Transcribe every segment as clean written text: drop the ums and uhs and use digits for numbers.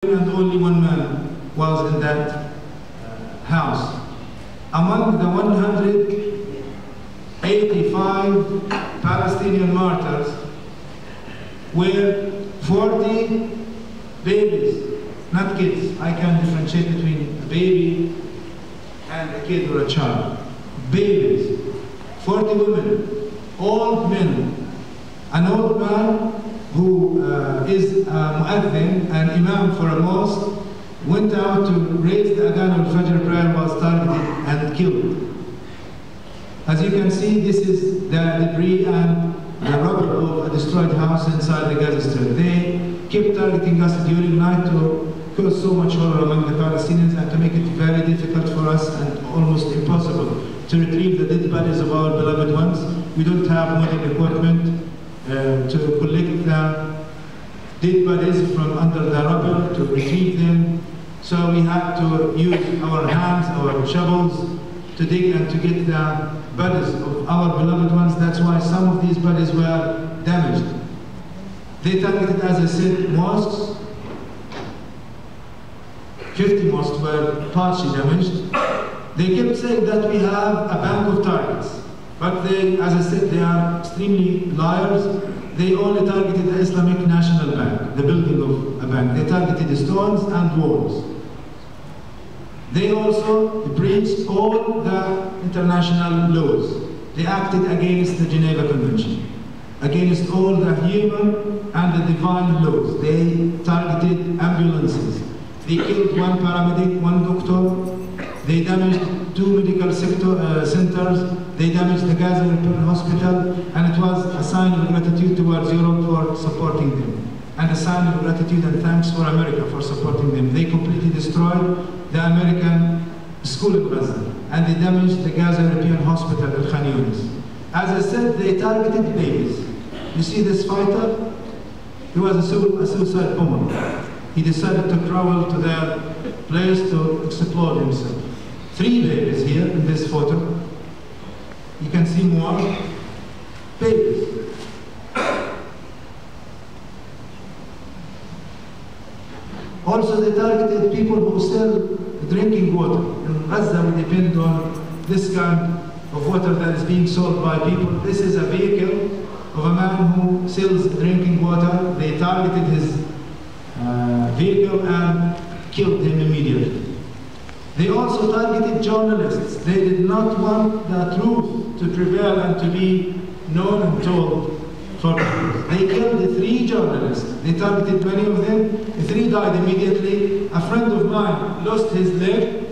and only one man was in that house. Among the 185 Palestinian martyrs were 40 babies, not kids. I can differentiate between a baby and a kid or a child. Babies, 40 women, old men, an old man who is a mu'adhin, an imam for a mosque, went out to raise the adhan al-Fajr prayer, was targeted and killed. As you can see, this is the debris and the rubble of a destroyed house inside the Gaza Strip. They kept targeting us during night to cause so much horror among the Palestinians and to make it very difficult for us and almost impossible to retrieve the dead bodies of our beloved ones. We don't have modern equipment to collect the dead bodies from under the rubble, to retrieve them. So we had to use our hands, our shovels, to dig and to get the bodies of our beloved ones. That's why some of these bodies were damaged. They targeted, as I said, mosques. 50 mosques were partially damaged. They kept saying that we have a bank of targets. But they, as I said, they are extremely liars. They only targeted the Islamic National Bank, the building of a bank. They targeted the stones and walls. They also breached all the international laws. They acted against the Geneva Convention, against all the human and the divine laws. They targeted ambulances. They killed one paramedic, one doctor. They damaged 2 medical centers. They damaged the Gaza European Hospital, and it was a sign of gratitude towards Europe for supporting them, and a sign of gratitude and thanks for America for supporting them. They completely destroyed the American school in Gaza, and they damaged the Gaza European Hospital in Khan Yunis. As I said, they targeted babies. You see this fighter? He was a suicide bomber. He decided to crawl to their place to explode himself. 3 babies here in this photo. You can see more babies. Also, they targeted people who sell drinking water. In Gaza, we depend on this kind of water that is being sold by people. This is a vehicle of a man who sells drinking water. They targeted his vehicle and killed him immediately. They also targeted journalists. They did not want the truth to prevail and to be known and told for people. They killed 3 journalists. They targeted many of them. 3 died immediately. A friend of mine lost his leg.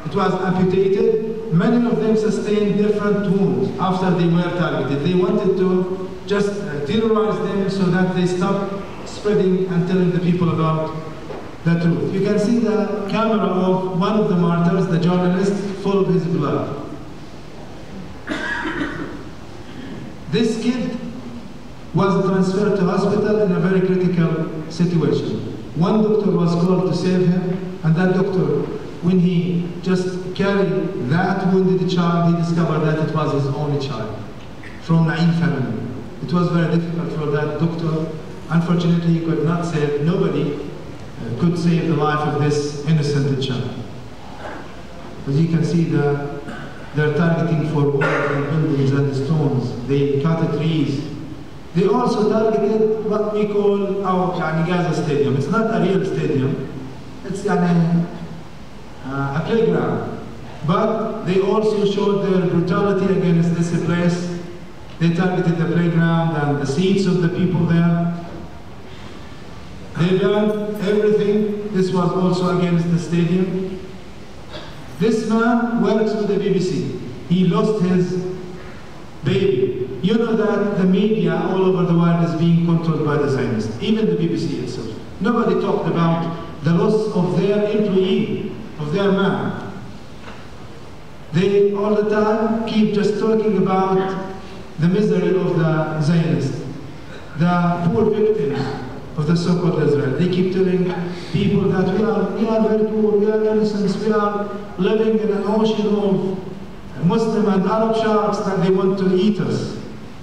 It was amputated. Many of them sustained different wounds after they were targeted. They wanted to just terrorize them so that they stop spreading and telling the people about the truth. You can see the camera of one of the martyrs, the journalist, full of his blood. This kid was transferred to hospital in a very critical situation. One doctor was called to save him, and that doctor, when he just carried that wounded child, he discovered that it was his only child from Naim family. It was very difficult for that doctor. Unfortunately, he could not save, nobody could save the life of this innocent child. As you can see, they're targeting for walls and buildings and stones. They cut trees. They also targeted what we call our Gaza Stadium. It's not a real stadium. It's a playground. But they also showed their brutality against this place. They targeted the playground and the seats of the people there. They burned everything. This was also against the stadium. This man works with the BBC. He lost his baby. You know that the media all over the world is being controlled by the Zionists, even the BBC itself. Nobody talked about the loss of their employee, of their man. They all the time keep just talking about the misery of the Zionists, the poor victims of the so-called Israel. They keep telling people that we are very poor, we are innocents, we are living in an ocean of Muslim and Arab sharks that they want to eat us.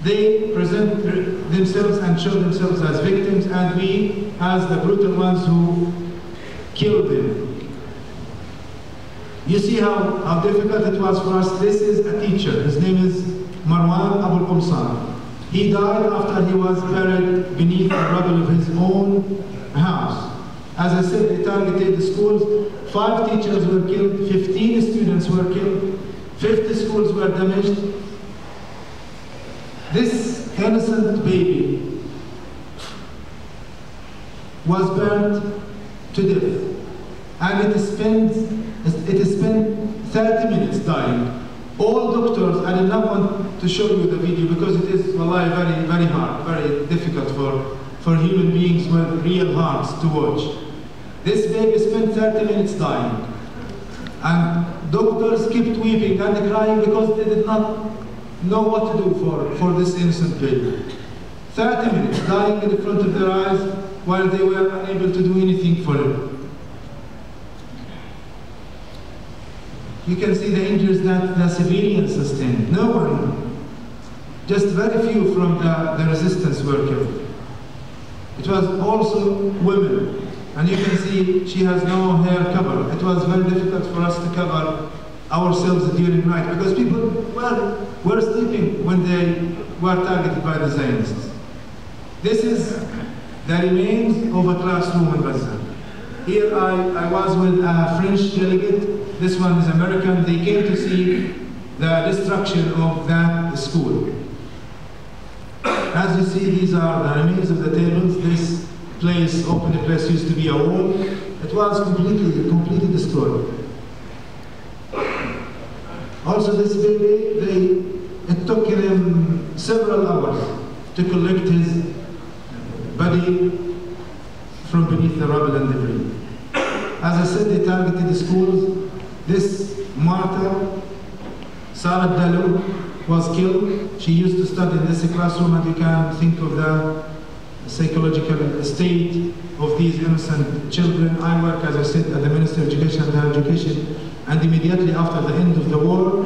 They present themselves and show themselves as victims, and we as the brutal ones who killed them. You see how difficult it was for us. This is a teacher. His name is Marwan Abu. He died after he was buried beneath the rubble of his own house. As I said, they targeted the schools. 5 teachers were killed, 15 students were killed, 50 schools were damaged. This innocent baby was burned to death, and it spent 30 minutes dying. All doctors, I did not want to show you the video because it is wallahi very, very hard, very difficult for human beings with real hearts to watch. This baby spent 30 minutes dying, and doctors kept weeping and crying because they did not know what to do for this innocent baby. 30 minutes dying in front of their eyes while they were unable to do anything for him. You can see the injuries that the civilians sustained. No one, just very few from the resistance were killed. It was also women. And you can see she has no hair cover. It was very difficult for us to cover ourselves during night because people were sleeping when they were targeted by the Zionists. This is the remains of a classroom in Gaza. Here I was with a French delegate. This one is American. They came to see the destruction of that school. As you see, these are the remains of the tables. This place, open place, used to be a wall. It was completely destroyed. Also, this baby, it took them several hours to collect his body from beneath the rubble and debris. As I said, they targeted the schools. This martyr, Sarah Dalu, was killed. She used to study in this classroom, and you can think of the psychological state of these innocent children. I work, as I said, at the Ministry of Education and Higher Education, and immediately after the end of the war,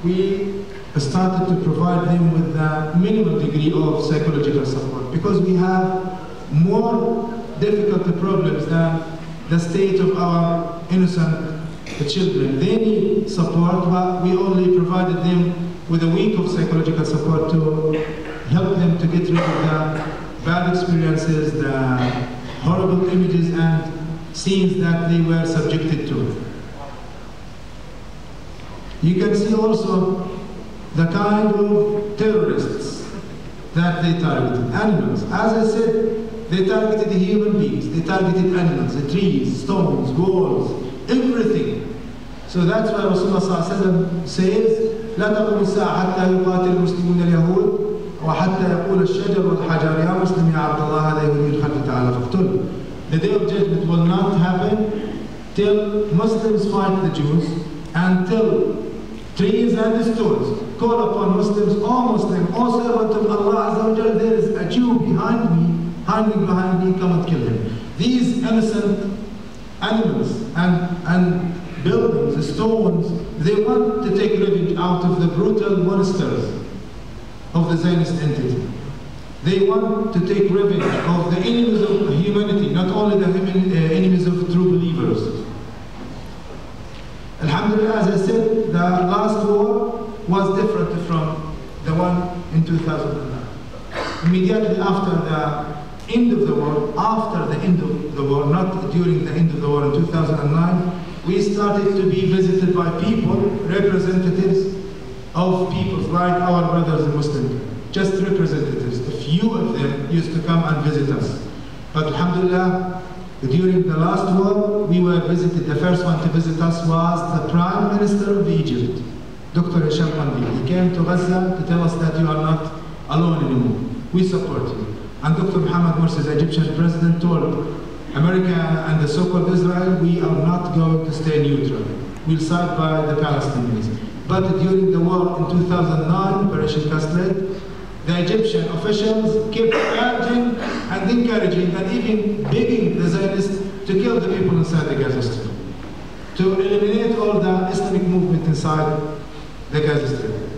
we started to provide them with the minimum degree of psychological support because we have more difficult problems than the state of our innocent children. They need support, but we only provided them with a week of psychological support to help them to get rid of the bad experiences, the horrible images and scenes that they were subjected to. You can see also the kind of terrorists that they targeted. Animals. As I said, they targeted human beings, they targeted animals, the trees, stones, walls, everything. So that's why Rasulullah says, لا تقوم الساعة حتى يقاتل المسلمون اليهود وحتى يقول الشجر والحجر يا مسلم يا عبد الله هذا يهودي الخلف تعالى فاقتله. The day of judgment will not happen till Muslims fight the Jews and till trees and stones call upon Muslims, O Muslim, O servant of Allah Azza wa Jal, there is a Jew behind me, hiding behind me, come and kill him. These innocent animals and buildings, stones, they want to take revenge out of the brutal monsters of the Zionist entity. They want to take revenge of the enemies of humanity, not only the enemies of true believers. Alhamdulillah, as I said, the last war was different from the one in 2009. Immediately after the end of the war, not during the end of the war in 2009, we started to be visited by people, representatives of peoples like our brothers and Muslims, just representatives. A few of them used to come and visit us. But alhamdulillah, during the last war, we were visited. The first one to visit us was the Prime Minister of Egypt, Dr. Hisham Qandi. He came to Gaza to tell us that you are not alone anymore. We support you. And Dr. Mohamad Morsi, the Egyptian president, told America and the so-called Israel, we are not going to stay neutral. We'll side by the Palestinians. But during the war in 2009, Operation Castled, the Egyptian officials kept urging and encouraging and even begging the Zionists to kill the people inside the Gaza Strip, to eliminate all the Islamic movement inside the Gaza Strip.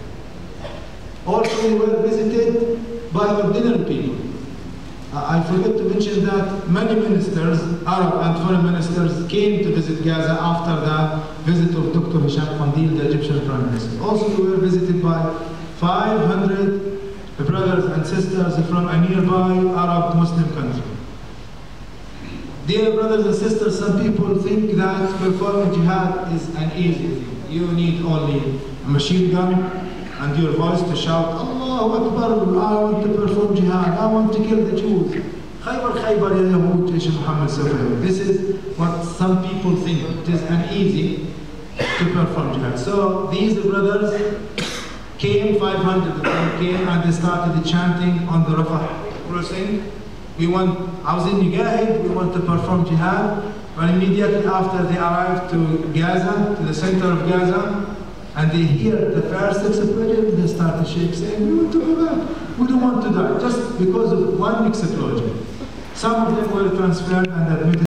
Also, we were visited by ordinary people. I forgot to mention that many ministers, Arab and foreign ministers, came to visit Gaza after the visit of Dr. Hisham Qandil, the Egyptian Prime Minister. Also, we were visited by 500 brothers and sisters from a nearby Arab Muslim country. Dear brothers and sisters, some people think that performing jihad is an easy thing. You need only a machine gun and your voice to shout, Allahu Akbar, I want to perform jihad, I want to kill the Jews. Khaybar, Khaybar, ya Yahud, Jaysh Muhammad Safari. This is what some people think. It is an easy to perform jihad. So these brothers came, 500 of them came, and they started chanting on the Rafah crossing. We want, Awzin Nigahid, we want to perform jihad. But immediately after they arrived to Gaza, to the center of Gaza, and they hear the first explosion, they start to shake, saying, we want to go back, we don't want to die, just because of one explosion. Some of them were transferred and admitted